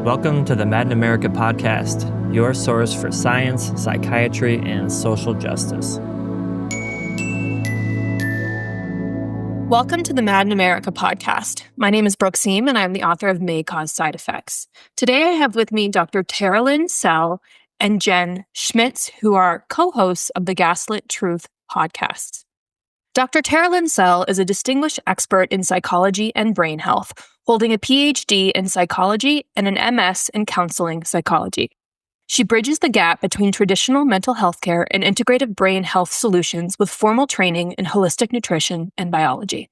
Welcome to the Mad in America podcast, your source for science, psychiatry, and social justice. Welcome to the Mad in America podcast. My name is Brooke Siem, and I'm the author of May Cause Side Effects. Today I have with me Dr. Teralyn Sell and Jenn Schmitz, who are co-hosts of the Gaslit Truth podcast. Dr. Teralyn Sell is a distinguished expert in psychology and brain health, holding a PhD in psychology and an MS in counseling psychology. She bridges the gap between traditional mental health care and integrative brain health solutions with formal training in holistic nutrition and biology.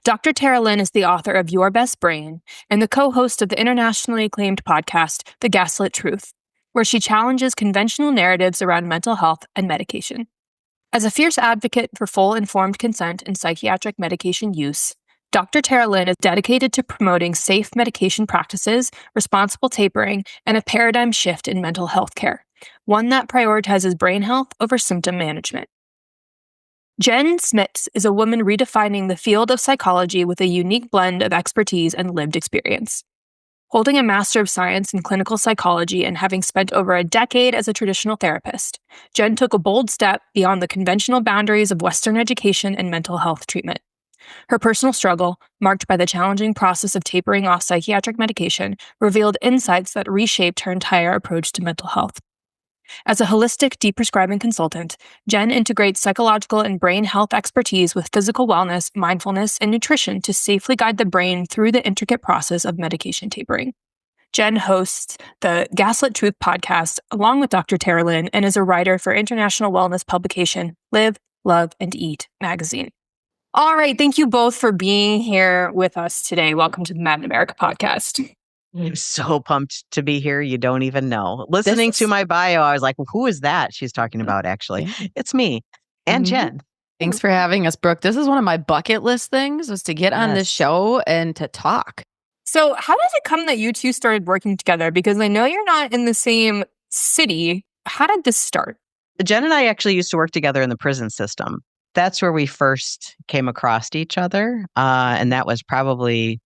Dr. Teralyn is the author of Your Best Brain and the co-host of the internationally acclaimed podcast, The Gaslit Truth, where she challenges conventional narratives around mental health and medication. As a fierce advocate for full informed consent in psychiatric medication use, Dr. Teralyn is dedicated to promoting safe medication practices, responsible tapering, and a paradigm shift in mental health care, one that prioritizes brain health over symptom management. Jenn Schmitz is a woman redefining the field of psychology with a unique blend of expertise and lived experience. Holding a Master of Science in Clinical Psychology and having spent over a decade as a traditional therapist, Jenn took a bold step beyond the conventional boundaries of Western education and mental health treatment. Her personal struggle, marked by the challenging process of tapering off psychiatric medication, revealed insights that reshaped her entire approach to mental health. As a holistic deprescribing consultant, Jenn integrates psychological and brain health expertise with physical wellness, mindfulness, and nutrition to safely guide the brain through the intricate process of medication tapering. Jenn hosts the Gaslit Truth podcast along with Dr. Teralyn and is a writer for international wellness publication Live, Love, and Eat magazine. All right, thank you both for being here with us today. Welcome to the Mad in America podcast. I'm so pumped to be here. You don't even know. Listening to my bio, I was like, well, who is that she's talking about, actually? Yeah. It's me and Jenn. Thanks for having us, Brooke. This is one of my bucket list things, was to get on this show and to talk. So how did it come that you two started working together? Because I know you're not in the same city. How did this start? Jenn and I actually used to work together in the prison system. That's where we first came across each other. And that was probably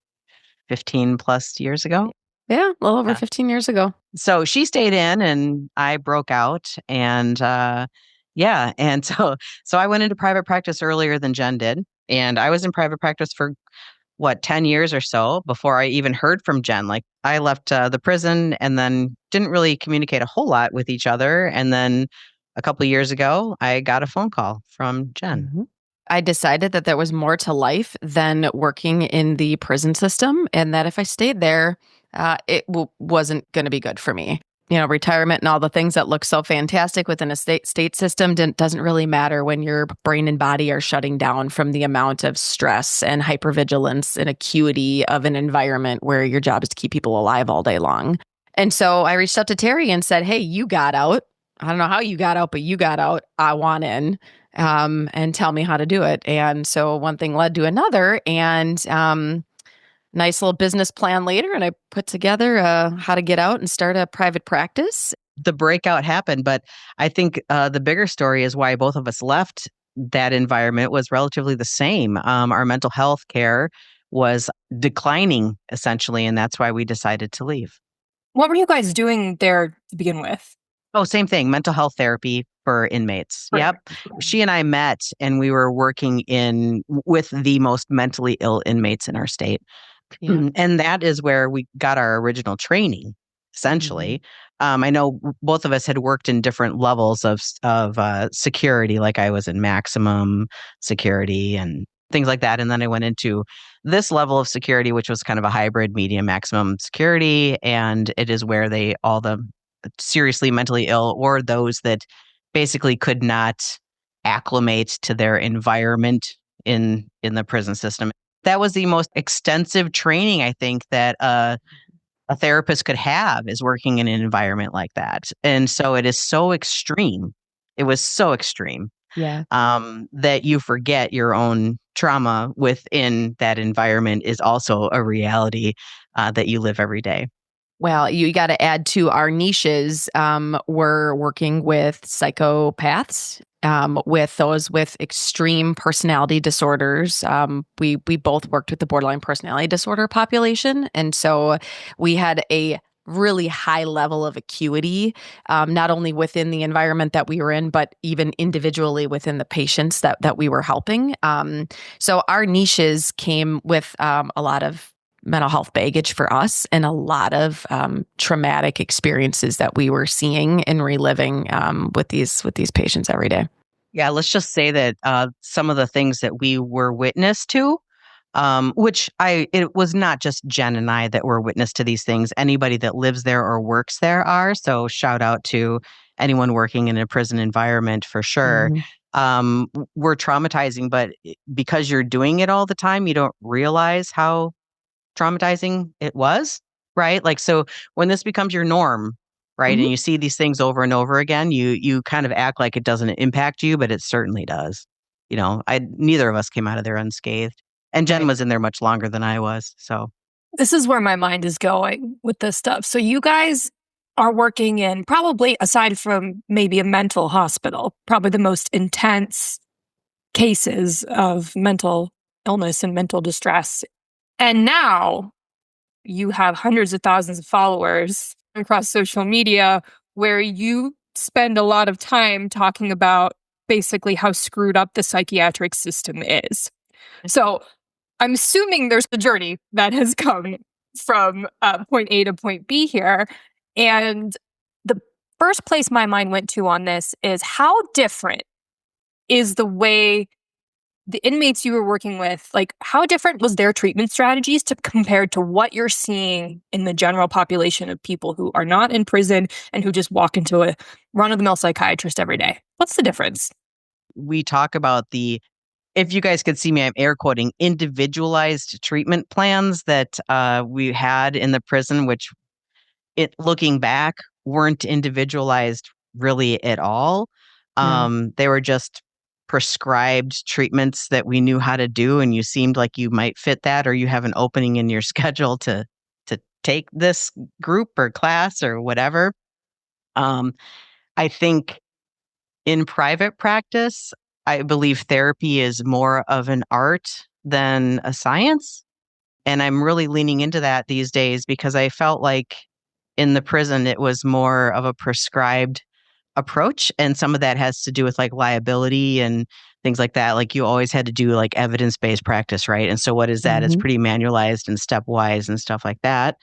15 plus years ago. Yeah, a little over 15 years ago. So she stayed in and I broke out. And and so I went into private practice earlier than Jenn did. And I was in private practice for 10 years or so before I even heard from Jenn. Like I left the prison and then didn't really communicate a whole lot with each other. And then a couple of years ago, I got a phone call from Jenn. Mm-hmm. I decided that there was more to life than working in the prison system, and that if I stayed there, it wasn't going to be good for me. You know, retirement and all the things that look so fantastic within a state system doesn't really matter when your brain and body are shutting down from the amount of stress and hypervigilance and acuity of an environment where your job is to keep people alive all day long. And so I reached out to Terry and said, hey, you got out. I don't know how you got out, but you got out. I want in. And tell me how to do it. And so one thing led to another, and nice little business plan later. And I put together how to get out and start a private practice. The breakout happened, but I think the bigger story is why both of us left that environment was relatively the same. Our mental health care was declining essentially, and that's why we decided to leave. What were you guys doing there to begin with? Oh, same thing. Mental health therapy for inmates. Right. Yep. She and I met and we were working with the most mentally ill inmates in our state. Yeah. And that is where we got our original training, essentially. Mm-hmm. I know both of us had worked in different levels of security, like I was in maximum security and things like that. And then I went into this level of security, which was kind of a hybrid medium maximum security. And it is where all the seriously mentally ill or those that basically could not acclimate to their environment in the prison system. That was the most extensive training I think that a therapist could have, is working in an environment like that. And so it is so extreme. It was so extreme. Yeah. That you forget your own trauma within that environment is also a reality that you live every day. Well, you got to add to our niches. We're working with psychopaths, with those with extreme personality disorders. We both worked with the borderline personality disorder population, and so we had a really high level of acuity, not only within the environment that we were in, but even individually within the patients that we were helping. So our niches came with a lot of mental health baggage for us and a lot of traumatic experiences that we were seeing and reliving with these patients every day. Yeah, let's just say that some of the things that we were witness to, it was not just Jenn and I that were witness to these things. Anybody that lives there or works there are. So shout out to anyone working in a prison environment for sure. We're traumatizing, but because you're doing it all the time, you don't realize how traumatizing it was, right? Like, so when this becomes your norm, right, and you see these things over and over again, you kind of act like it doesn't impact you, but it certainly does. Neither of us came out of there unscathed, and Jenn was in there much longer than I was. So this is where my mind is going with this stuff. So you guys are working in, probably aside from maybe a mental hospital, probably the most intense cases of mental illness and mental distress. And now you have hundreds of thousands of followers across social media where you spend a lot of time talking about basically how screwed up the psychiatric system is. So I'm assuming there's a journey that has come from point A to point B here. And the first place my mind went to on this is how different is the way the inmates you were working with, like how different was their treatment strategies compared to what you're seeing in the general population of people who are not in prison and who just walk into a run-of-the-mill psychiatrist every day? What's the difference? We talk about if you guys could see me, I'm air quoting, individualized treatment plans that we had in the prison, which looking back, weren't individualized really at all. They were just prescribed treatments that we knew how to do, and you seemed like you might fit that, or you have an opening in your schedule to take this group or class or whatever. I think in private practice, I believe therapy is more of an art than a science. And I'm really leaning into that these days because I felt like in the prison, it was more of a prescribed approach. And some of that has to do with like liability and things like that. Like you always had to do like evidence-based practice, right? And so what is that? It's pretty manualized and stepwise and stuff like that.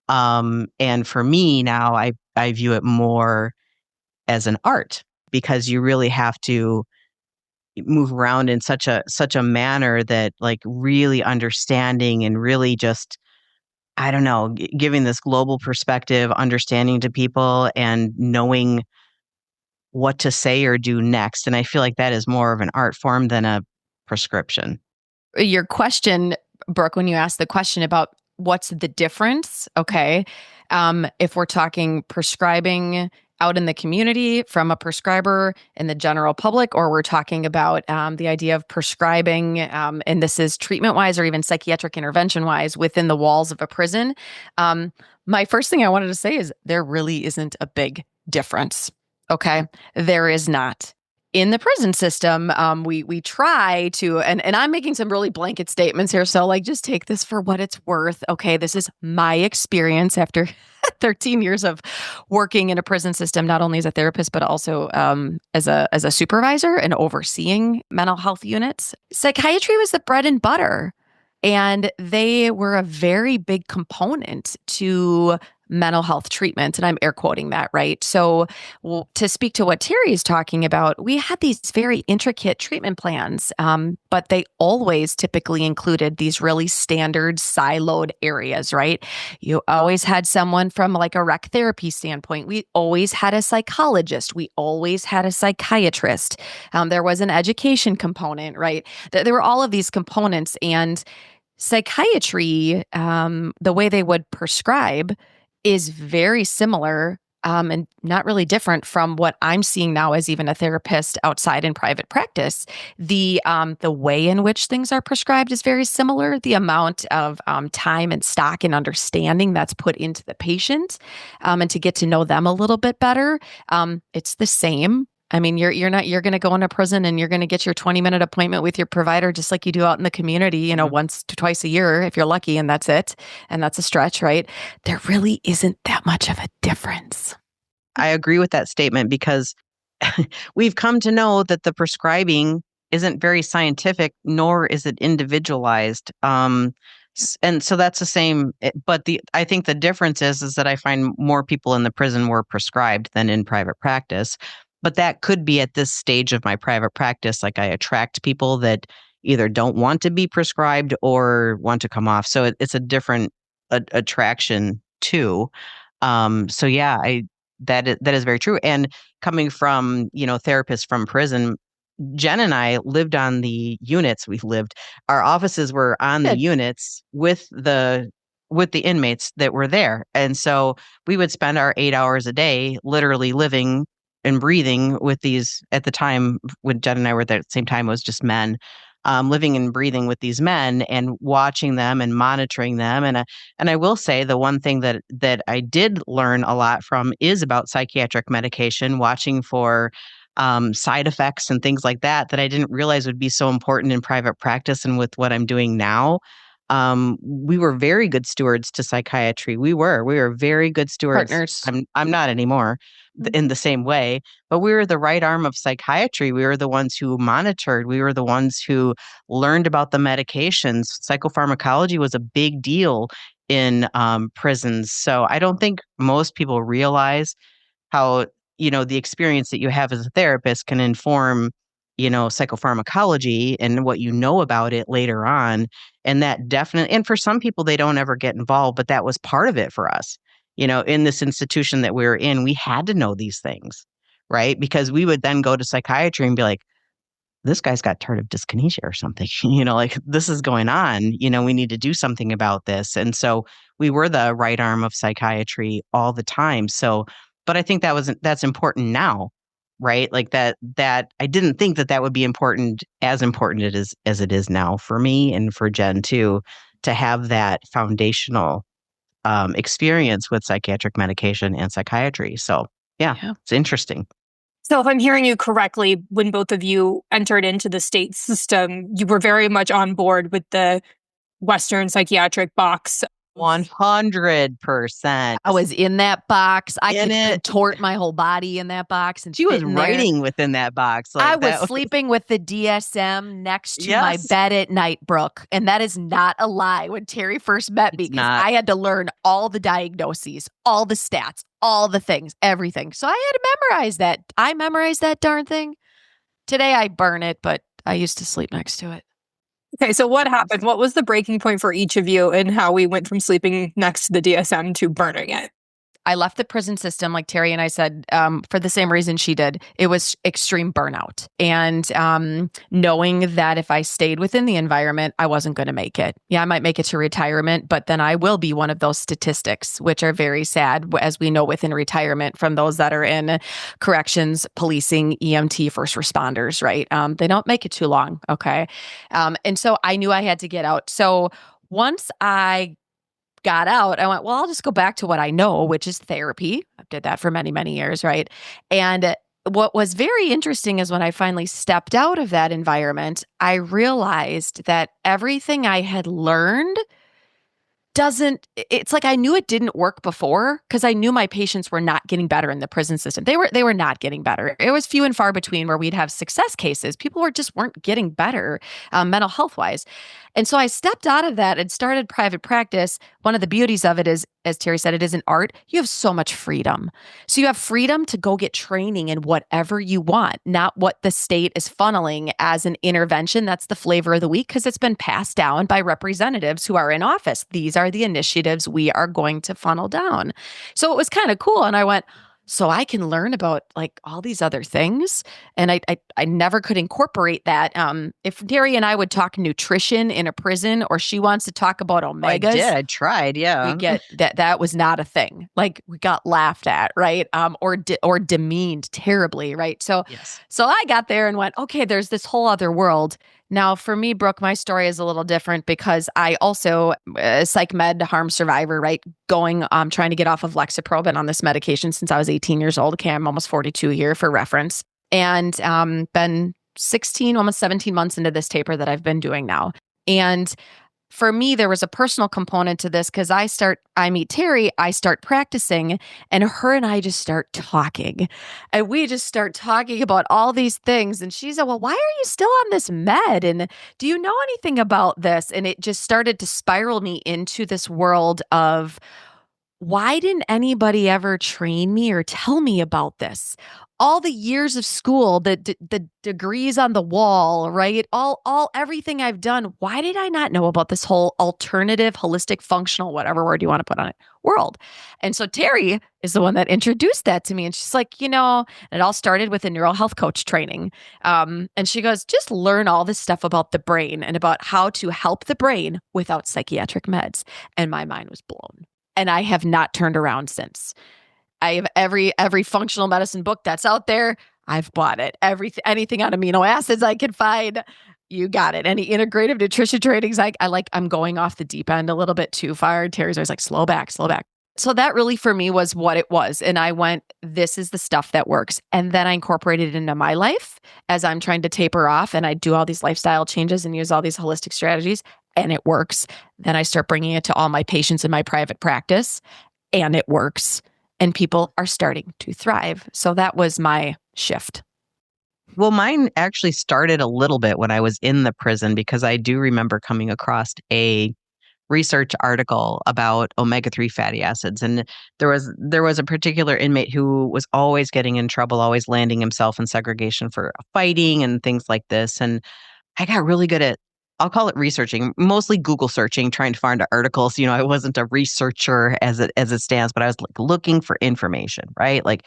And for me now, I view it more as an art because you really have to move around in such a manner that like really understanding and really just, I don't know, giving this global perspective, understanding to people and knowing what to say or do next. And I feel like that is more of an art form than a prescription. Your question, Brooke, when you asked the question about what's the difference, okay, if we're talking prescribing out in the community from a prescriber in the general public, or we're talking about the idea of prescribing, and this is treatment-wise or even psychiatric intervention-wise within the walls of a prison, my first thing I wanted to say is there really isn't a big difference. Okay, there is not. In the prison system, we try to, and I'm making some really blanket statements here, so like just take this for what it's worth. Okay, this is my experience after 13 years of working in a prison system, not only as a therapist but also as a supervisor and overseeing mental health units. Psychiatry was the bread and butter, and they were a very big component to mental health treatment. And I'm air quoting that, right? So to speak to what Terry is talking about, we had these very intricate treatment plans, but they always typically included these really standard siloed areas, right? You always had someone from like a rec therapy standpoint. We always had a psychologist. We always had a psychiatrist. There was an education component, right? There were all of these components, and psychiatry, the way they would prescribe is very similar and not really different from what I'm seeing now as even a therapist outside in private practice. The way in which things are prescribed is very similar. The amount of time and stock and understanding that's put into the patient, and to get to know them a little bit better, it's the same. I mean, you're going to go into prison and you're going to get your 20-minute appointment with your provider just like you do out in the community, once to twice a year if you're lucky, and that's it. And that's a stretch, right? There really isn't that much of a difference. I agree with that statement because we've come to know that the prescribing isn't very scientific, nor is it individualized. And so that's the same. But I think the difference is that I find more people in the prison were prescribed than in private practice. But that could be at this stage of my private practice. Like I attract people that either don't want to be prescribed or want to come off. So it's a different attraction too. So yeah, that is very true. And coming from, therapists from prison, Jenn and I lived on the units. Our offices were on the units with the inmates that were there. And so we would spend our 8 hours a day literally living and breathing with these, at the time when Jenn and I were there at the same time, it was just men, living and breathing with these men and watching them and monitoring them. And I will say the one thing that I did learn a lot from is about psychiatric medication, watching for side effects and things like that I didn't realize would be so important in private practice. And with what I'm doing now, we were very good stewards to psychiatry. We were very good stewards. Partners. I'm not anymore in the same way, but we were the right arm of psychiatry. We were the ones who monitored. We were the ones who learned about the medications. Psychopharmacology was a big deal in prisons. So I don't think most people realize how, the experience that you have as a therapist can inform, psychopharmacology and what you know about it later on. And that definitely, and for some people, they don't ever get involved, but that was part of it for us. In this institution that we were in, we had to know these things, right? Because we would then go to psychiatry and be like, this guy's got tardive dyskinesia or something, like this is going on, we need to do something about this. And so we were the right arm of psychiatry all the time. So, but I think that's important now, right? Like that I didn't think that would be important as it is now for me and for Jenn too, to have that foundational experience with psychiatric medication and psychiatry. So yeah, it's interesting. So if I'm hearing you correctly, when both of you entered into the state system, you were very much on board with the Western psychiatric box. 100%. I was in that box. I could contort my whole body in that box. And she was writing within that box. I was sleeping with the DSM next to my bed at night, Brooke. And that is not a lie. When Terry first met me, because I had to learn all the diagnoses, all the stats, all the things, everything. So I had to memorize that. I memorized that darn thing. Today I burn it, but I used to sleep next to it. Okay, so what happened? What was the breaking point for each of you and how we went from sleeping next to the DSM to burning it? I left the prison system, like Terry and I said, for the same reason she did. It was extreme burnout. And knowing that if I stayed within the environment, I wasn't going to make it. Yeah, I might make it to retirement, but then I will be one of those statistics, which are very sad, as we know within retirement from those that are in corrections, policing, EMT, first responders, right? They don't make it too long, okay? And so I knew I had to get out. So once I got out, I went, well, I'll just go back to what I know, which is therapy. I did that for many, many years, right? And what was very interesting is when I finally stepped out of that environment, I realized that everything I had learned it's like I knew it didn't work before because I knew my patients were not getting better in the prison system. They were not getting better. It was few and far between where we'd have success cases. People weren't getting better mental health wise. And so I stepped out of that and started private practice. One of the beauties of it is, as Terry said, it is an art. You have so much freedom. So you have freedom to go get training in whatever you want, not what the state is funneling as an intervention. That's the flavor of the week because it's been passed down by representatives who are in office. These are the initiatives we are going to funnel down. So it was kind of cool. And I went, so I can learn about like all these other things. And I never could incorporate that. If Terry and I would talk nutrition in a prison, or she wants to talk about omegas, I tried. Yeah. we get that was not a thing. Like we got laughed at, right? Or demeaned terribly, right? So Yes. so I got there and went, okay, there's this whole other world. Now, for me, Brooke, my story is a little different because I also psych med harm survivor, right? Trying to get off of Lexapro, been on this medication since I was 18 years old. Okay, I'm almost 42 here for reference, and been 16, almost 17 months into this taper that I've been doing now. And for me, there was a personal component to this because I meet Terry, I start practicing, and her and I just start talking. And we just start talking about all these things. And she said, well, why are you still on this med? And do you know anything about this? And it just started to spiral me into this world of, why didn't anybody ever train me or tell me about this? All the years of school, the degrees on the wall, right? Everything I've done. Why did I not know about this whole alternative, holistic, functional, whatever word you want to put on it, world? And so Terry is the one that introduced that to me. And she's like, and it all started with a neural health coach training. And she goes, just learn all this stuff about the brain and about how to help the brain without psychiatric meds. And my mind was blown. And I have not turned around since. I have every functional medicine book that's out there. I've bought it. Anything on amino acids I can find, you got it. Any integrative nutrition trainings, I'm going off the deep end a little bit too far. Terry's always like, slow back, slow back. So that really for me was what it was. And I went, this is the stuff that works. And then I incorporated it into my life as I'm trying to taper off, and I do all these lifestyle changes and use all these holistic strategies, and it works. Then I start bringing it to all my patients in my private practice, and it works. And people are starting to thrive. So that was my shift. Well, mine actually started a little bit when I was in the prison, because I do remember coming across a research article about omega-3 fatty acids. And there was a particular inmate who was always getting in trouble, always landing himself in segregation for fighting and things like this. And I got really good at, I'll call it researching, mostly Google searching, trying to find articles. I wasn't a researcher as it stands, but I was like looking for information, right? Like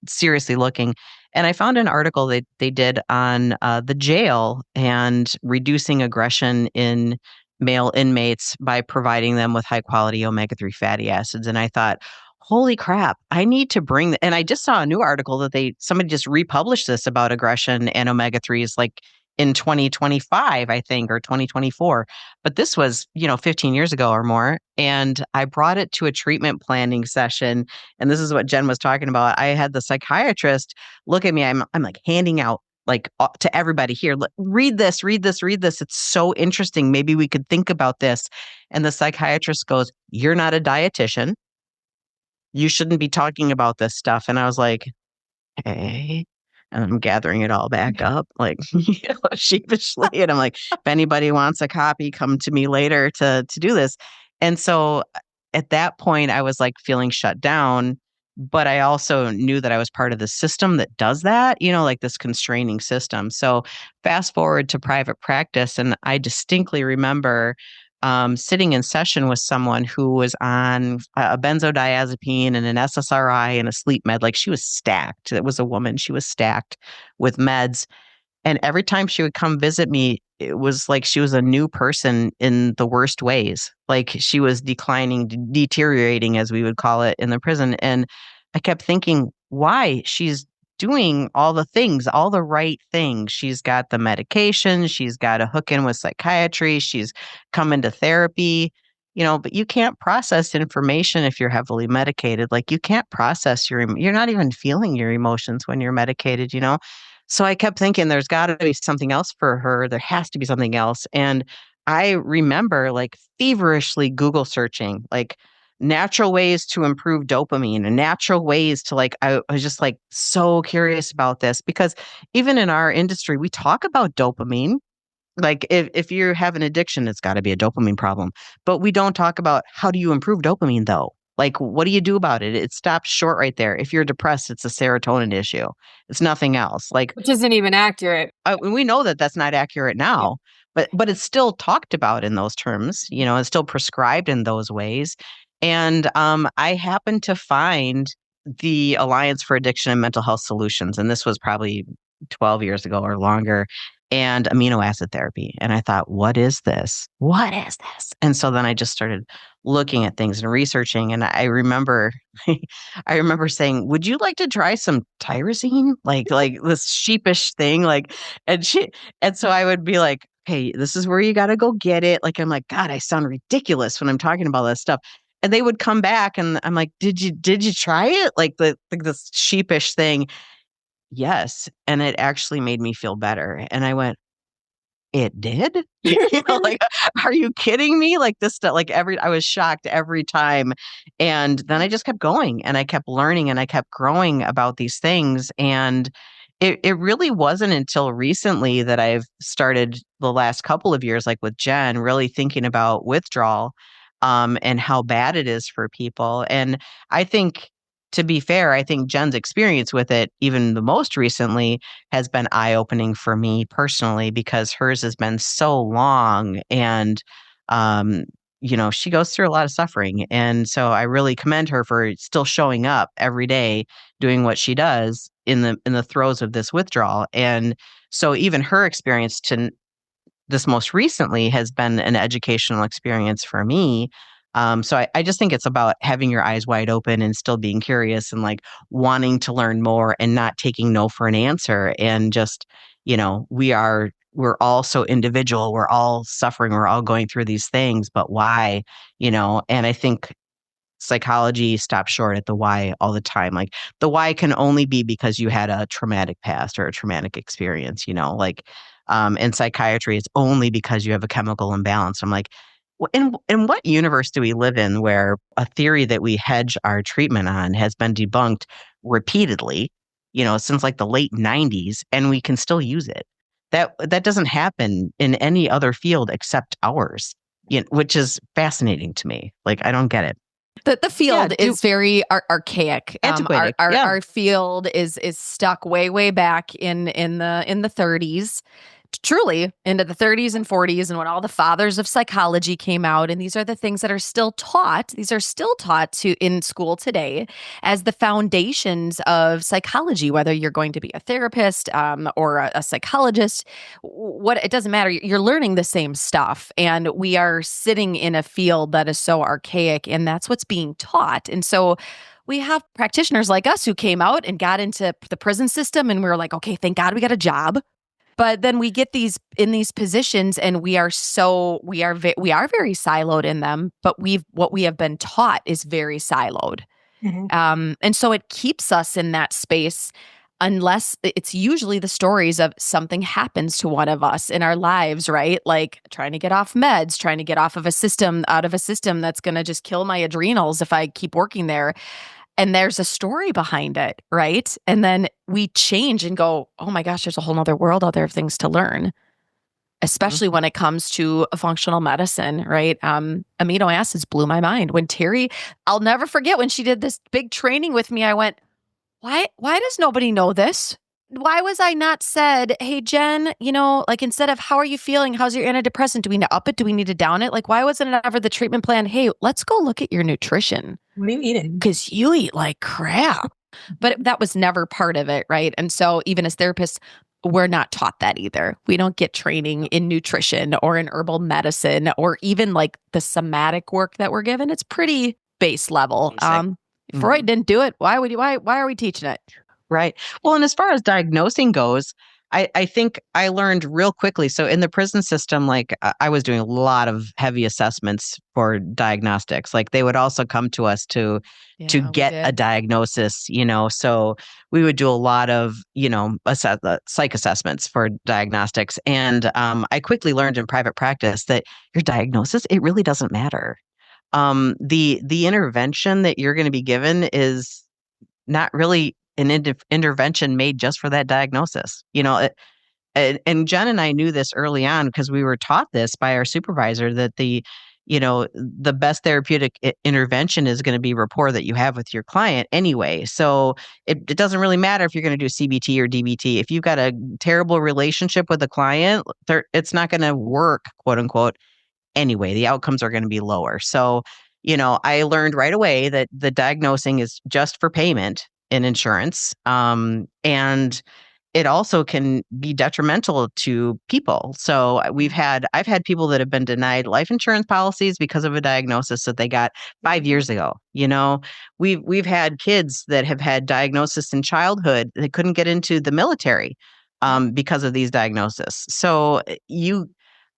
seriously looking. And I found an article they did on the jail and reducing aggression in male inmates by providing them with high quality omega-3 fatty acids. And I thought, holy crap, I need to bring, and I just saw a new article that somebody just republished this about aggression and omega-3s like in 2025, I think, or 2024. But this was, 15 years ago or more. And I brought it to a treatment planning session. And this is what Jenn was talking about. I had the psychiatrist look at me. I'm like handing out like to everybody here, read this. It's so interesting. Maybe we could think about this. And the psychiatrist goes, you're not a dietitian. You shouldn't be talking about this stuff. And I was like, hey. And I'm gathering it all back up, like sheepishly. And I'm like, if anybody wants a copy, come to me later to do this. And so at that point, I was like feeling shut down. But I also knew that I was part of the system that does that, like this constraining system. So fast forward to private practice. And I distinctly remember sitting in session with someone who was on a benzodiazepine and an SSRI and a sleep med. Like she was stacked. It was a woman. She was stacked with meds. And every time she would come visit me, it was like she was a new person in the worst ways. Like she was declining, deteriorating, as we would call it in the prison. And I kept thinking, why? She's doing all the things, all the right things. She's got the medication. She's got a hook in with psychiatry. She's come into therapy, but you can't process information if you're heavily medicated. Like you can't process you're not even feeling your emotions when you're medicated, So I kept thinking there's got to be something else for her. There has to be something else. And I remember like feverishly Google searching, like natural ways to improve dopamine and natural ways to I was just like so curious about this, because even in our industry, we talk about dopamine. Like if you have an addiction, it's got to be a dopamine problem. But we don't talk about how do you improve dopamine though? Like, what do you do about it? It stops short right there. If you're depressed, it's a serotonin issue. It's nothing else. Which isn't even accurate. We know that that's not accurate now, but it's still talked about in those terms. It's still prescribed in those ways. And I happened to find the Alliance for Addiction and Mental Health Solutions, and this was probably 12 years ago or longer, and amino acid therapy. And I thought, what is this? What is this? And so then I just started looking at things and researching. And I remember, I remember saying, "Would you like to try some tyrosine?" Like this sheepish thing, and so I would be like, "Hey, this is where you got to go get it." Like, I'm like, God, I sound ridiculous when I'm talking about this stuff. And they would come back and I'm like, did you try it? Like this sheepish thing. Yes. And it actually made me feel better. And I went, it did? Like, are you kidding me? Like this stuff, I was shocked every time. And then I just kept going and I kept learning and I kept growing about these things. And it really wasn't until recently that I've started the last couple of years, like with Jenn, really thinking about withdrawal, and how bad it is for people. And I think, to be fair, I think Jenn's experience with it, even the most recently, has been eye-opening for me personally because hers has been so long and, she goes through a lot of suffering. And so I really commend her for still showing up every day, doing what she does in the throes of this withdrawal. And so even her experience to this most recently has been an educational experience for me. So I just think it's about having your eyes wide open and still being curious and like wanting to learn more and not taking no for an answer. And just, we're all so individual. We're all suffering. We're all going through these things, but why? And I think psychology stops short at the why all the time. Like the why can only be because you had a traumatic past or a traumatic experience, in psychiatry, it's only because you have a chemical imbalance. I'm like, in what universe do we live in where a theory that we hedge our treatment on has been debunked repeatedly, since like the late 90s, and we can still use it? That doesn't happen in any other field except ours, which is fascinating to me. Like, I don't get it. The field is very archaic. Antiquated. Our field is stuck way back in the 30s. Truly into the 30s and 40s, and when all the fathers of psychology came out, and these are the things that are still taught. These are still taught in school today as the foundations of psychology. Whether you're going to be a therapist or a psychologist, it doesn't matter. You're learning the same stuff, and we are sitting in a field that is so archaic, and that's what's being taught. And so we have practitioners like us who came out and got into the prison system, and we were like, okay, thank God we got a job. But then we get in these positions, and we are very siloed in them. But what we have been taught is very siloed, and so it keeps us in that space. Unless it's usually the stories of something happens to one of us in our lives, right? Like trying to get off meds, trying to get out of a system that's going to just kill my adrenals if I keep working there. And there's a story behind it, right? And then we change and go, oh my gosh, there's a whole nother world out there of things to learn, especially when it comes to functional medicine, right? Amino acids blew my mind. When I'll never forget when she did this big training with me, I went, why does nobody know this? Why was I not said, hey, Jenn, like instead of how are you feeling? How's your antidepressant? Do we need to up it? Do we need to down it? Like, why wasn't it ever the treatment plan? Hey, let's go look at your nutrition. What are you eating? Because you eat like crap. But that was never part of it, right? And so even as therapists, we're not taught that either. We don't get training in nutrition or in herbal medicine or even like the somatic work that we're given. It's pretty base level. Freud didn't do it. Why are we teaching it? Right. Well, and as far as diagnosing goes, I think I learned real quickly. So in the prison system, like I was doing a lot of heavy assessments for diagnostics. Like they would also come to us to get a diagnosis, so we would do a lot of, psych assessments for diagnostics. And I quickly learned in private practice that your diagnosis, it really doesn't matter. The intervention that you're going to be given is not really an intervention made just for that diagnosis, and Jenn and I knew this early on because we were taught this by our supervisor that the best therapeutic intervention is going to be rapport that you have with your client anyway. So it doesn't really matter if you're going to do CBT or DBT. If you've got a terrible relationship with the client, it's not going to work, quote unquote. Anyway, the outcomes are going to be lower. So, I learned right away that the diagnosing is just for payment in insurance. And it also can be detrimental to people. So I've had people that have been denied life insurance policies because of a diagnosis that they got 5 years ago. We've had kids that have had diagnosis in childhood. They couldn't get into the military because of these diagnoses. So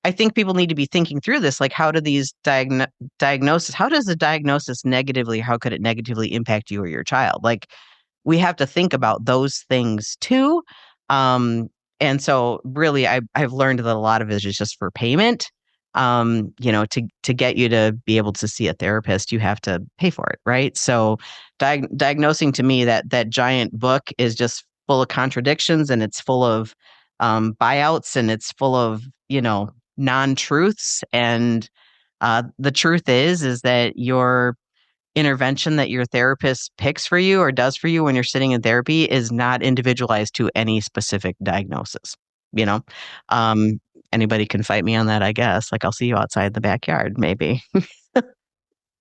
I think people need to be thinking through this, like how do these diagnoses, how does the diagnosis how could it negatively impact you or your child? Like we have to think about those things too. And so really I've learned that a lot of it is just for payment. To get you to be able to see a therapist, you have to pay for it, right? So diagnosing to me, that giant book is just full of contradictions, and it's full of buyouts, and it's full of, non-truths. And the truth is that your intervention that your therapist picks for you or does for you when you're sitting in therapy is not individualized to any specific diagnosis. Anybody can fight me on that, I guess. Like I'll see you outside the backyard, maybe.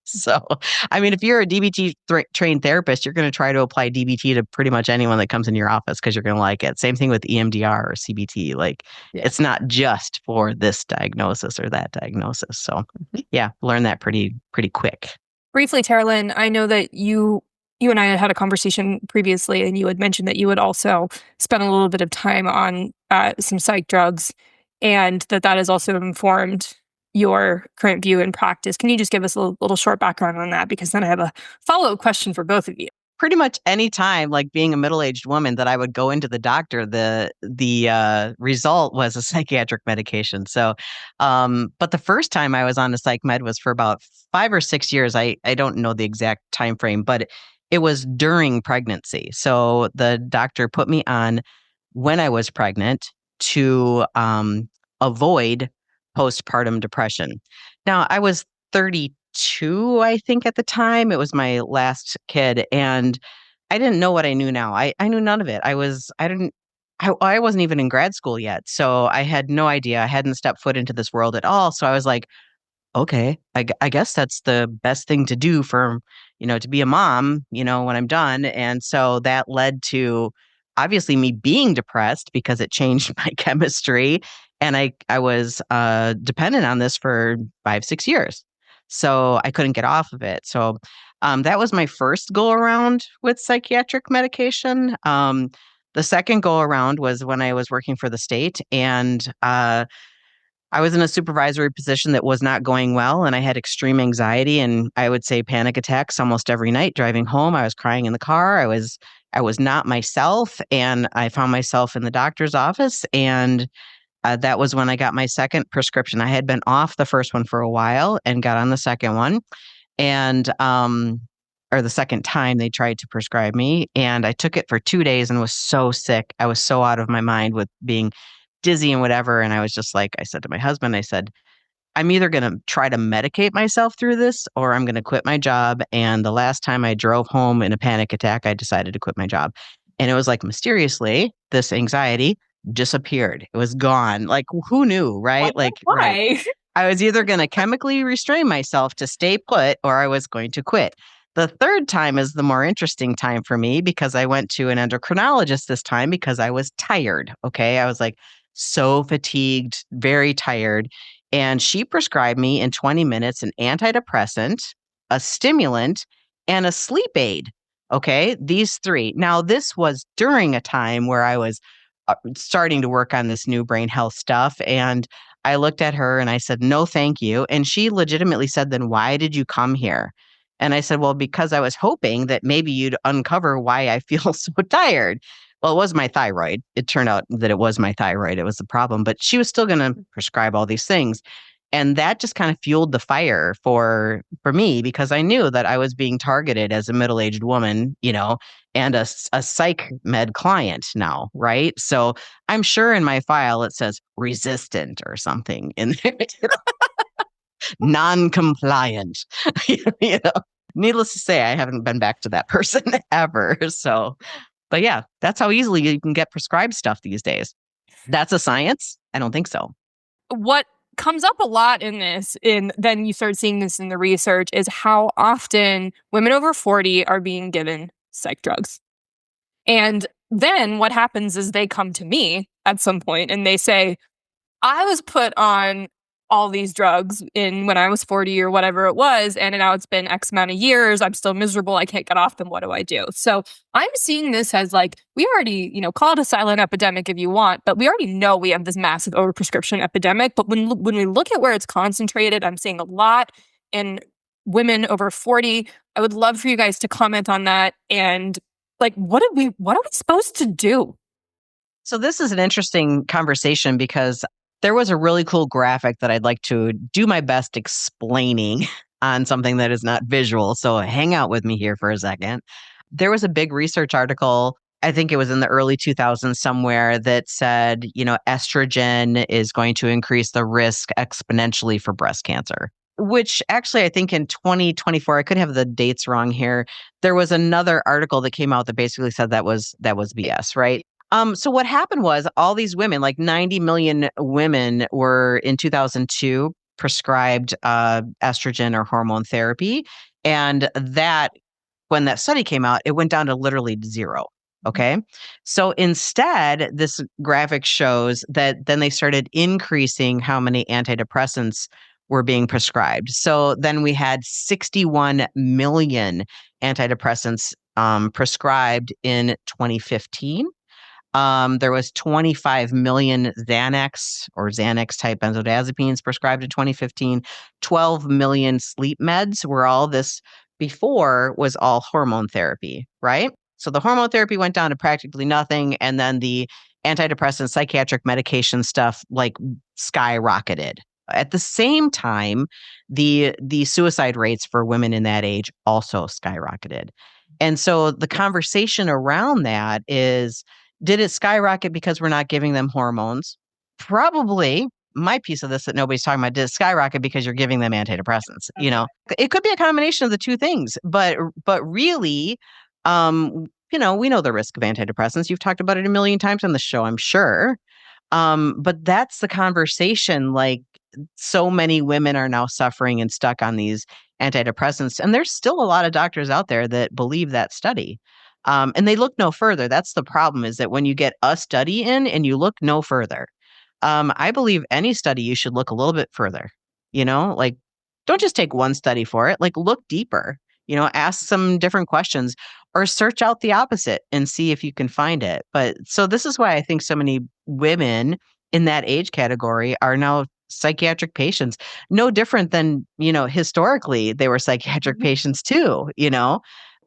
So, I mean, if you're a DBT trained therapist, you're going to try to apply DBT to pretty much anyone that comes in your office because you're going to like it. Same thing with EMDR or CBT. Like, It's not just for this diagnosis or that diagnosis. So, yeah, learn that pretty quick. Briefly, Teralyn, I know that you and I had a conversation previously, and you had mentioned that you had also spent a little bit of time on some psych drugs, and that has also informed your current view and practice. Can you just give us a little short background on that? Because then I have a follow-up question for both of you. Pretty much any time, like being a middle-aged woman, that I would go into the doctor, the result was a psychiatric medication. So, but the first time I was on a psych med was for about 5 or 6 years. I don't know the exact time frame, but it was during pregnancy. So the doctor put me on when I was pregnant to avoid postpartum depression. Now, I was 32, I think, at the time. It was my last kid, and I didn't know what I knew now. I knew none of it. I wasn't even in grad school yet, so I had no idea. I hadn't stepped foot into this world at all. So I was like, okay, I guess that's the best thing to do for, to be a mom, when I'm done. And so that led to obviously me being depressed because it changed my chemistry. And I was dependent on this for 5-6 years. So I couldn't get off of it. So that was my first go around with psychiatric medication. The second go around was when I was working for the state, and I was in a supervisory position that was not going well, and I had extreme anxiety, and I would say panic attacks almost every night driving home. I was crying in the car. I was not myself, and I found myself in the doctor's office, and that was when I got my second prescription. I had been off the first one for a while and got on the second one, and or the second time they tried to prescribe me, and I took it for 2 days and was so sick. I was so out of my mind with being dizzy and whatever. And I was just like, I said to my husband, I said, I'm either going to try to medicate myself through this or I'm going to quit my job. And the last time I drove home in a panic attack, I decided to quit my job. And it was like mysteriously, this anxiety disappeared. It was gone. Like, who knew, right? Why? Right. I was either going to chemically restrain myself to stay put or I was going to quit. The third time is the more interesting time for me because I went to an endocrinologist this time because I was tired. Okay. I was like, so fatigued, very tired. And she prescribed me in 20 minutes an antidepressant, a stimulant, and a sleep aid. Okay, these three. Now, this was during a time where I was starting to work on this new brain health stuff. And I looked at her and I said, no, thank you. And she legitimately said, then why did you come here? And I said, well, because I was hoping that maybe you'd uncover why I feel so tired. Well, it was my thyroid. It turned out that it was my thyroid. It was the problem, but she was still going to prescribe all these things. And that just kind of fueled the fire for me because I knew that I was being targeted as a middle-aged woman, and a psych med client now, right? So I'm sure in my file it says resistant or something in there, non-compliant, Needless to say, I haven't been back to that person ever. So, but yeah, that's how easily you can get prescribed stuff these days. That's a science? I don't think so. What comes up a lot in this, then you start seeing this in the research, is how often women over 40 are being given psych drugs. And then what happens is they come to me at some point and they say, I was put on all these drugs when I was 40 or whatever it was, and now it's been X amount of years. I'm still miserable. I can't get off them. What do I do? So I'm seeing this as like, we already, call it a silent epidemic if you want, but we already know we have this massive overprescription epidemic. But when we look at where it's concentrated, I'm seeing a lot in women over 40. I would love for you guys to comment on that. And like, what are we supposed to do? So this is an interesting conversation because there was a really cool graphic that I'd like to do my best explaining on something that is not visual. So hang out with me here for a second. There was a big research article, I think it was in the early 2000s somewhere, that said, estrogen is going to increase the risk exponentially for breast cancer. Which actually, I think in 2024, I could have the dates wrong here. There was another article that came out that basically said that was BS, right? So what happened was all these women, like 90 million women, were in 2002 prescribed estrogen or hormone therapy, and that when that study came out, it went down to literally zero. Okay. So instead, this graphic shows that then they started increasing how many antidepressants were being prescribed. So then we had 61 million antidepressants prescribed in 2015. There was 25 million Xanax or Xanax type benzodiazepines prescribed in 2015. 12 million sleep meds, where all this before was all hormone therapy, right? So the hormone therapy went down to practically nothing. And then the antidepressant psychiatric medication stuff like skyrocketed. At the same time, the suicide rates for women in that age also skyrocketed. And so the conversation around that is, did it skyrocket because we're not giving them hormones? Probably. My piece of this that nobody's talking about, did it skyrocket because you're giving them antidepressants? It could be a combination of the two things, but really, we know the risk of antidepressants. You've talked about it a million times on the show, I'm sure. But that's the conversation. Like, so many women are now suffering and stuck on these antidepressants. And there's still a lot of doctors out there that believe that study. And they look no further. That's the problem, is that when you get a study in and you look no further, I believe any study you should look a little bit further, like don't just take one study for it, like look deeper, ask some different questions or search out the opposite and see if you can find it. But so this is why I think so many women in that age category are now psychiatric patients, no different than, historically they were psychiatric patients too,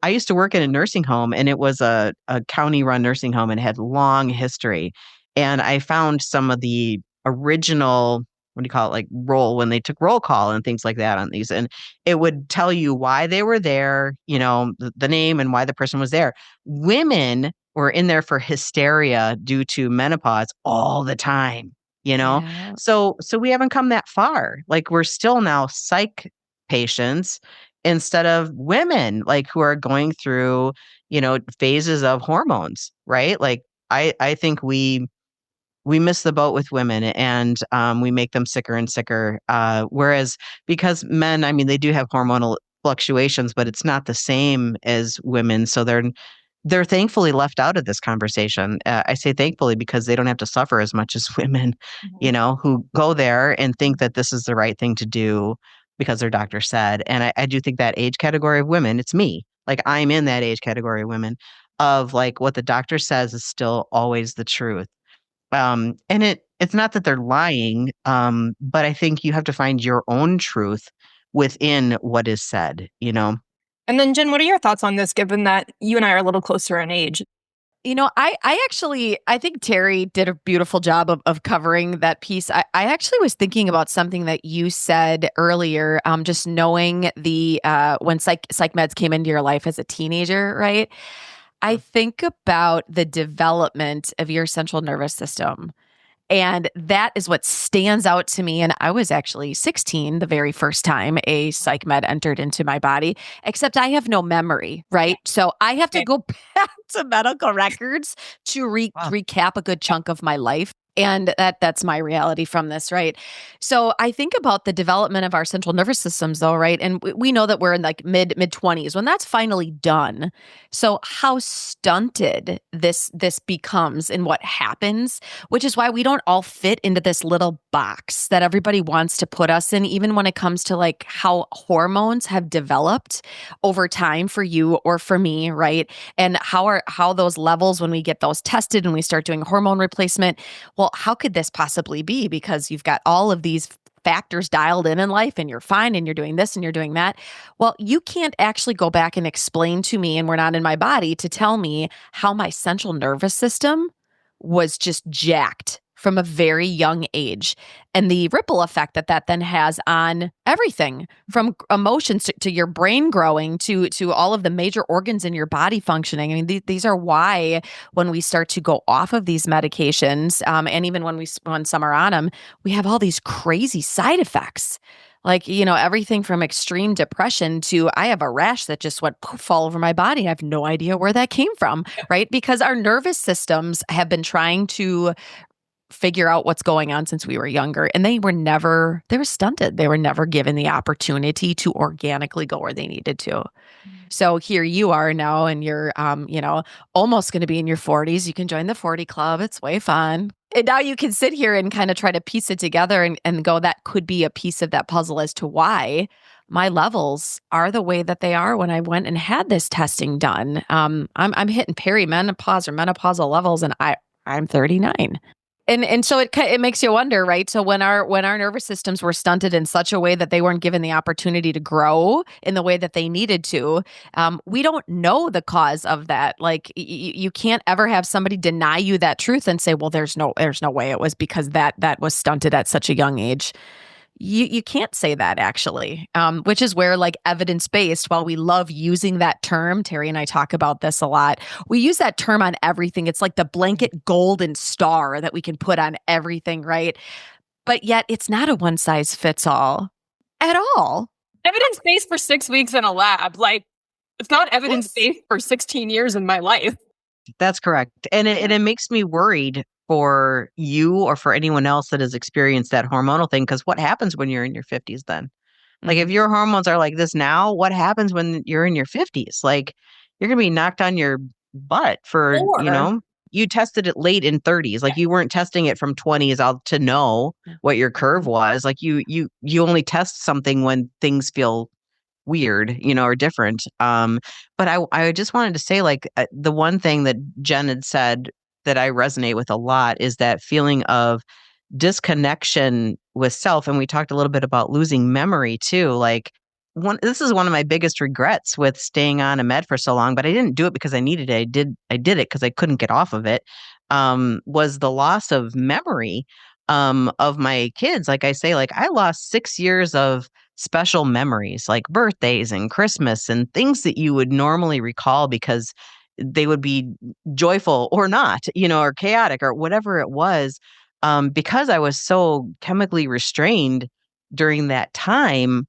I used to work in a nursing home, and it was a county-run nursing home and had long history. And I found some of the original, what do you call it, like when they took roll call and things like that on these. And it would tell you why they were there, the name and why the person was there. Women were in there for hysteria due to menopause all the time, Yeah. So we haven't come that far. Like, we're still now psych patients instead of women, like, who are going through, phases of hormones, right? Like, I think we miss the boat with women, and we make them sicker and sicker. Whereas because men, I mean, they do have hormonal fluctuations, but it's not the same as women. So they're thankfully left out of this conversation. I say thankfully because they don't have to suffer as much as women, who go there and think that this is the right thing to do because their doctor said. And I do think that age category of women, it's me. Like, I'm in that age category of women, of like what the doctor says is still always the truth. And it's not that they're lying, but I think you have to find your own truth within what is said, And then, Jen, what are your thoughts on this, given that you and I are a little closer in age? I think Terry did a beautiful job of covering that piece. I actually was thinking about something that you said earlier, just knowing when psych meds came into your life as a teenager, right? I think about the development of your central nervous system. And that is what stands out to me. And I was actually 16 the very first time a psych med entered into my body, except I have no memory, right? So I have to go back to medical records to recap a good chunk of my life. And that's my reality from this, right? So I think about the development of our central nervous systems, though, right? And we know that we're in like mid 20s when that's finally done. So how stunted this becomes and what happens, which is why we don't all fit into this little box that everybody wants to put us in, even when it comes to like how hormones have developed over time for you or for me, right? And how those levels, when we get those tested and we start doing hormone replacement, well, how could this possibly be? Because you've got all of these factors dialed in life and you're fine and you're doing this and you're doing that. Well, you can't actually go back and explain to me, and we're not in my body to tell me how my central nervous system was just jacked from a very young age, and the ripple effect that then has on everything from emotions to your brain growing to all of the major organs in your body functioning. I mean, these are why when we start to go off of these medications, and even when some are on them, we have all these crazy side effects. Like, everything from extreme depression to I have a rash that just went poof all over my body. I have no idea where that came from, right? Because our nervous systems have been trying to figure out what's going on since we were younger. And they were stunted. They were never given the opportunity to organically go where they needed to. So here you are now, and you're, almost going to be in your 40s. You can join the 40 club. It's way fun. And now you can sit here and kind of try to piece it together and go, that could be a piece of that puzzle as to why my levels are the way that they are when I went and had this testing done. I'm hitting perimenopause or menopausal levels, and I'm 39. And so it makes you wonder, right? So when our nervous systems were stunted in such a way that they weren't given the opportunity to grow in the way that they needed to, we don't know the cause of that. Like you can't ever have somebody deny you that truth and say, well, there's no way it was because that was stunted at such a young age. You can't say that, actually, which is where, like, evidence-based, while we love using that term, Terry and I talk about this a lot, we use that term on everything. It's like the blanket golden star that we can put on everything, right? But yet it's not a one-size-fits-all at all. Evidence-based for 6 weeks in a lab. Like, it's not evidence-based for 16 years in my life. That's correct. And it makes me worried for you or for anyone else that has experienced that hormonal thing. Because what happens when you're in your 50s then? Like, if your hormones are like this now, what happens when you're in your 50s? Like, you're going to be knocked on your butt for, you tested it late in 30s. Like, you weren't testing it from 20s out to know what your curve was. Like, you only test something when things feel weird, or different. But I just wanted to say, like, the one thing that Jenn had said that I resonate with a lot is that feeling of disconnection with self. And we talked a little bit about losing memory too. Like, this is one of my biggest regrets with staying on a med for so long, but I didn't do it because I needed it. I did it because I couldn't get off of it. Was the loss of memory of my kids. Like I say, like, I lost 6 years of special memories, like birthdays and Christmas and things that you would normally recall because they would be joyful or not, or chaotic or whatever it was. Because I was so chemically restrained during that time.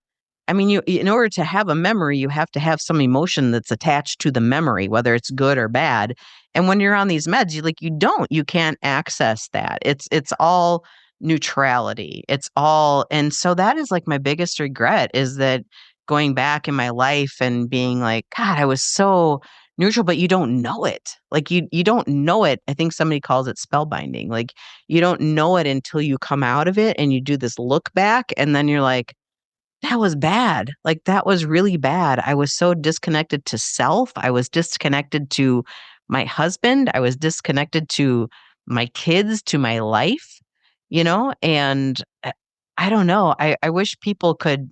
I mean, in order to have a memory, you have to have some emotion that's attached to the memory, whether it's good or bad. And when you're on these meds, you can't access that. It's all neutrality. And so that is like my biggest regret, is that going back in my life and being like, God, I was so neutral, but you don't know it. Like you don't know it. I think somebody calls it spellbinding. Like, you don't know it until you come out of it and you do this look back, and then you're like, that was bad. Like, that was really bad. I was so disconnected to self. I was disconnected to my husband. I was disconnected to my kids, to my life, and I don't know. I wish people could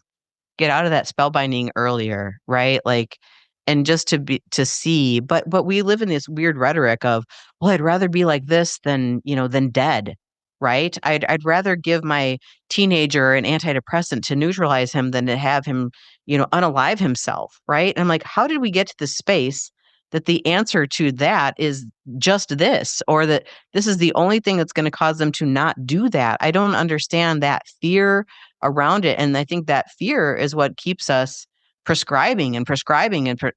get out of that spellbinding earlier, right? Like, and just to see, but we live in this weird rhetoric of, well, I'd rather be like this than dead, right? I'd rather give my teenager an antidepressant to neutralize him than to have him, unalive himself, right? And I'm like, how did we get to this space that the answer to that is just this, or that this is the only thing that's going to cause them to not do that? I don't understand that fear around it. And I think that fear is what keeps us prescribing. And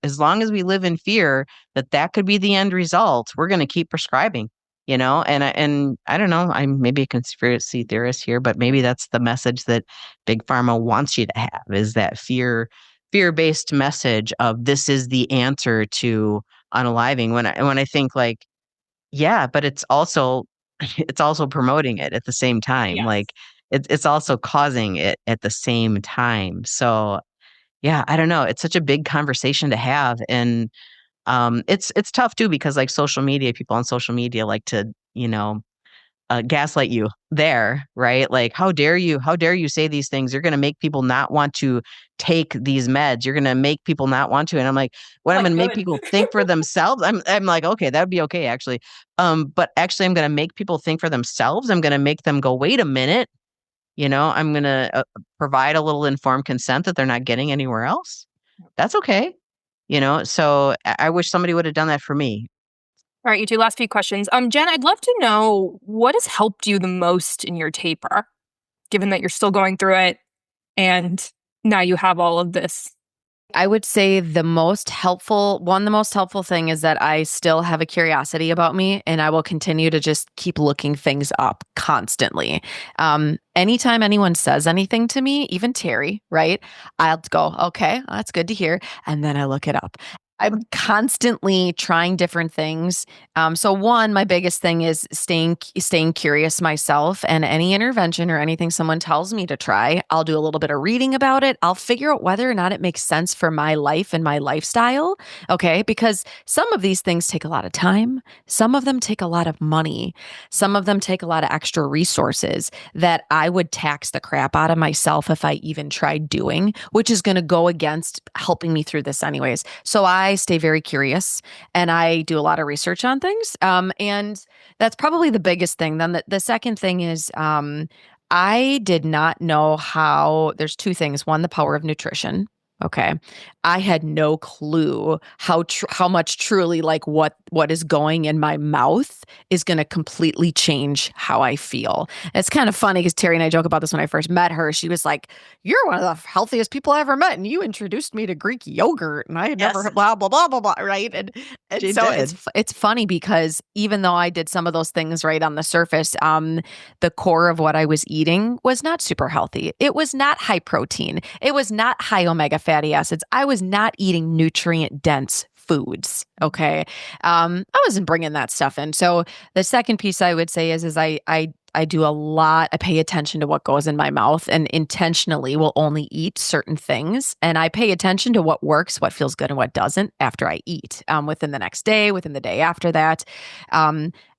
as long as we live in fear that could be the end result, we're going to keep prescribing. and I don't know, I'm maybe a conspiracy theorist here, but maybe that's the message that big pharma wants you to have, is that fear-based message of this is the answer to unaliving. When I think like, yeah, but it's also it's also promoting it at the same time. Yes. Like it's also causing it at the same time. So yeah, I don't know. It's such a big conversation to have. And it's tough too, because like social media, people on social media like to, gaslight you there, right? Like, how dare you say these things? You're going to make people not want to take these meds. You're going to make people not want to. And I'm like, what? I'm going to make people think for themselves. I'm like, okay, that would be okay, actually. But actually I'm going to make people think for themselves. I'm going to make them go, wait a minute, I'm going to provide a little informed consent that they're not getting anywhere else. That's okay. So I wish somebody would have done that for me. All right, you two, last few questions. Jenn, I'd love to know what has helped you the most in your taper, given that you're still going through it and now you have all of this. I would say the most helpful thing is that I still have a curiosity about me, and I will continue to just keep looking things up constantly. Anytime anyone says anything to me, even Terry, right? I'll go, okay, that's good to hear. And then I look it up. I'm constantly trying different things. So one, my biggest thing is staying curious myself, and any intervention or anything someone tells me to try, I'll do a little bit of reading about it. I'll figure out whether or not it makes sense for my life and my lifestyle. Okay. Because some of these things take a lot of time. Some of them take a lot of money. Some of them take a lot of extra resources that I would tax the crap out of myself if I even tried doing, which is going to go against helping me through this anyways. So I stay very curious, and I do a lot of research on things. And that's probably the biggest thing. Then the second thing is, I did not know there's two things. One, the power of nutrition. Okay. I had no clue how much truly like what is going in my mouth is going to completely change how I feel. And it's kind of funny because Terry and I joke about this when I first met her. She was like, "You're one of the healthiest people I ever met, and you introduced me to Greek yogurt, and I had never blah blah blah blah blah." Right? And so it's funny because even though I did some of those things right on the surface, the core of what I was eating was not super healthy. It was not high protein. It was not high omega fatty acids. I was not eating nutrient dense foods. Okay. I wasn't bringing that stuff in. So the second piece I would say is I do a lot. I pay attention to what goes in my mouth, and intentionally will only eat certain things. And I pay attention to what works, what feels good, and what doesn't after I eat, within the next day, within the day after that.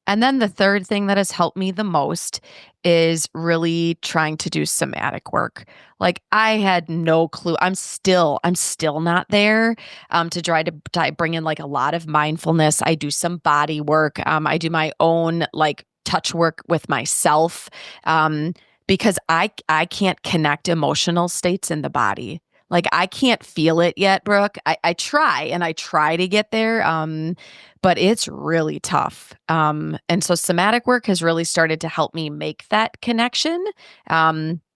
And then the third thing that has helped me the most is really trying to do somatic work. Like I had no clue. I'm still not there, to try to bring in like a lot of mindfulness. I do some body work. I do my own like touch work with myself, because I can't connect emotional states in the body. Like I can't feel it yet, Brooke. I try to get there, but it's really tough. And so somatic work has really started to help me make that connection.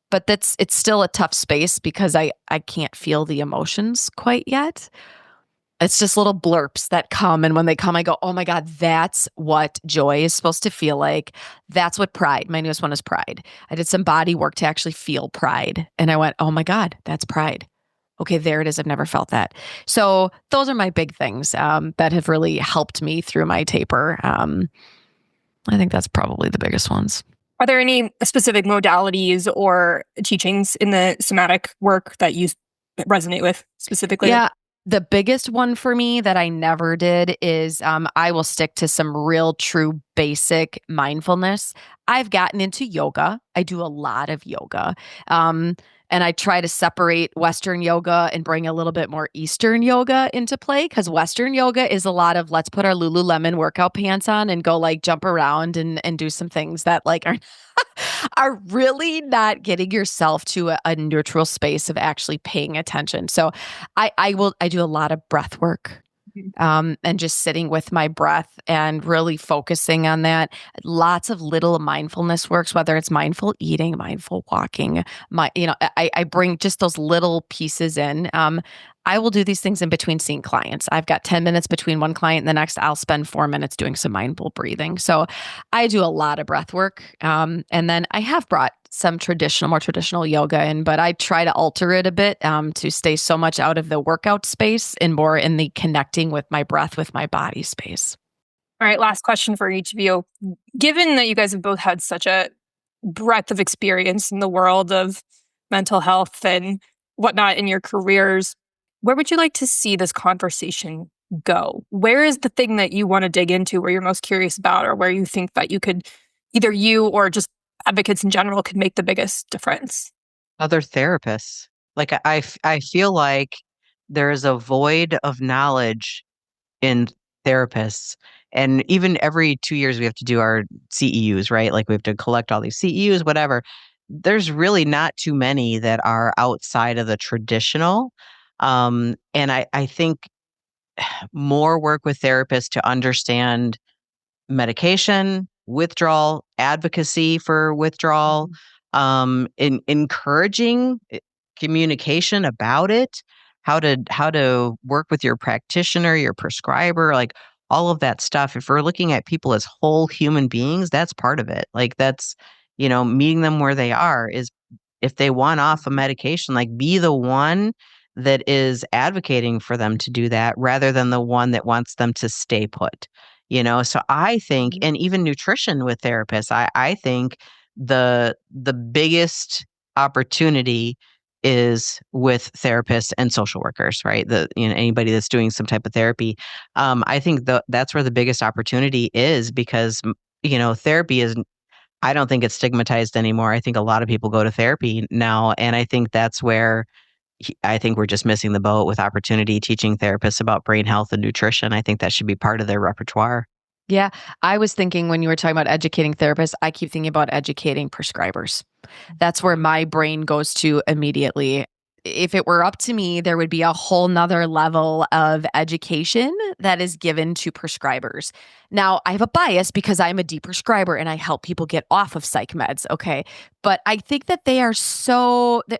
But it's still a tough space because I can't feel the emotions quite yet. It's just little blurps that come. And when they come, I go, oh my God, that's what joy is supposed to feel like. That's what pride. My newest one is pride. I did some body work to actually feel pride. And I went, oh my God, that's pride. Okay, there it is. I've never felt that. So those are my big things that have really helped me through my taper. I think that's probably the biggest ones. Are there any specific modalities or teachings in the somatic work that you resonate with specifically? Yeah. The biggest one for me that I never did is I will stick to some real true basic mindfulness. I've gotten into yoga. I do a lot of yoga. And I try to separate Western yoga and bring a little bit more Eastern yoga into play, because Western yoga is a lot of let's put our Lululemon workout pants on and go like jump around and do some things that like are really not getting yourself to a neutral space of actually paying attention. So I do a lot of breath work. And just sitting with my breath and really focusing on that. Lots of little mindfulness works, whether it's mindful eating, mindful walking. I bring just those little pieces in. I will do these things in between seeing clients. I've got 10 minutes between one client and the next. I'll spend 4 minutes doing some mindful breathing. So I do a lot of breath work. And then I have brought some more traditional yoga in, but I try to alter it a bit to stay so much out of the workout space and more in the connecting with my breath, with my body space. All right, last question for each of you. Given that you guys have both had such a breadth of experience in the world of mental health and whatnot in your careers, where would you like to see this conversation go? Where is the thing that you want to dig into, where you're most curious about, or where you think that you could, either you or just advocates in general, could make the biggest difference? Other therapists. Like I feel like there's a void of knowledge in therapists. And even every 2 years, we have to do our CEUs, right? Like we have to collect all these CEUs, whatever. There's really not too many that are outside of the traditional. And I think more work with therapists to understand medication, withdrawal, advocacy for withdrawal, in encouraging communication about it, how to work with your practitioner, your prescriber, like all of that stuff. If we're looking at people as whole human beings, that's part of it. Like that's, meeting them where they are. Is if they want off a medication, like be the one that is advocating for them to do that rather than the one that wants them to stay put. So I think, and even nutrition with therapists, I think the biggest opportunity is with therapists and social workers, right? Anybody that's doing some type of therapy. I think that's where the biggest opportunity is because, therapy is, I don't think it's stigmatized anymore. I think a lot of people go to therapy now. And I think that's where I think we're just missing the boat with opportunity teaching therapists about brain health and nutrition. I think that should be part of their repertoire. Yeah. I was thinking when you were talking about educating therapists, I keep thinking about educating prescribers. That's where my brain goes to immediately. If it were up to me, there would be a whole nother level of education that is given to prescribers. Now, I have a bias because I'm a deep prescriber and I help people get off of psych meds. Okay. But I think that they are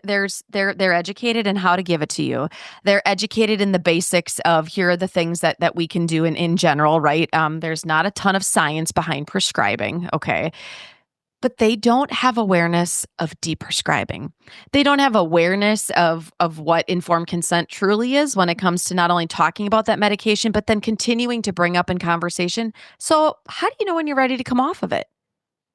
they're educated in how to give it to you. They're educated in the basics of here are the things that we can do in general, right? There's not a ton of science behind prescribing. Okay. But they don't have awareness of deprescribing. They don't have awareness of what informed consent truly is when it comes to not only talking about that medication, but then continuing to bring up in conversation. So how do you know when you're ready to come off of it?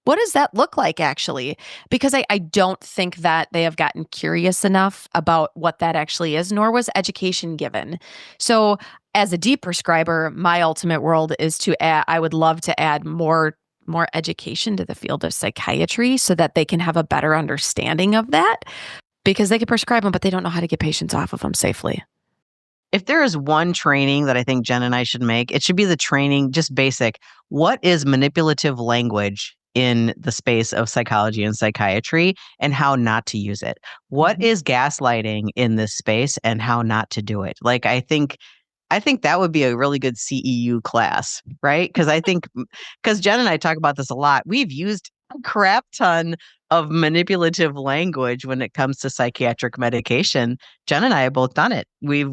What does that look like actually? Because I don't think that they have gotten curious enough about what that actually is, nor was education given. So as a deep prescriber, my ultimate world is I would love to add more education to the field of psychiatry so that they can have a better understanding of that, because they can prescribe them, but they don't know how to get patients off of them safely. If there is one training that I think Jen and I should make, it should be the training, just basic. What is manipulative language in the space of psychology and psychiatry and how not to use it? What is gaslighting in this space and how not to do it? Like, I think that would be a really good CEU class, right? Because Jen and I talk about this a lot. We've used a crap ton of manipulative language when it comes to psychiatric medication. Jen and I have both done it. We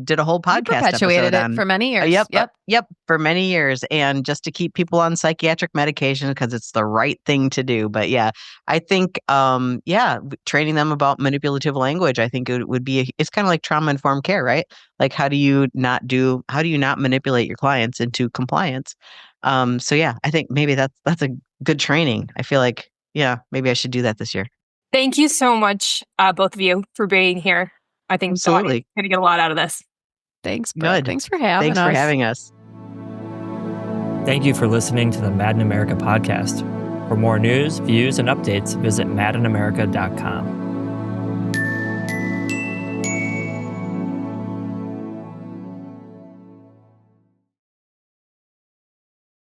did a whole podcast perpetuated episode it for many years. Yep, for many years, and just to keep people on psychiatric medication because it's the right thing to do. But yeah, I think training them about manipulative language, I think it would be it's kind of like trauma informed care, right? Like how do you not manipulate your clients into compliance? So yeah, I think maybe that's a good training. I feel like maybe I should do that this year. Thank you so much, both of you, for being here. I think absolutely going to get a lot out of this. Thanks, Brooke. Good. Thanks for having us. Thank you for listening to the Mad in America podcast. For more news, views, and updates, visit madinamerica.com.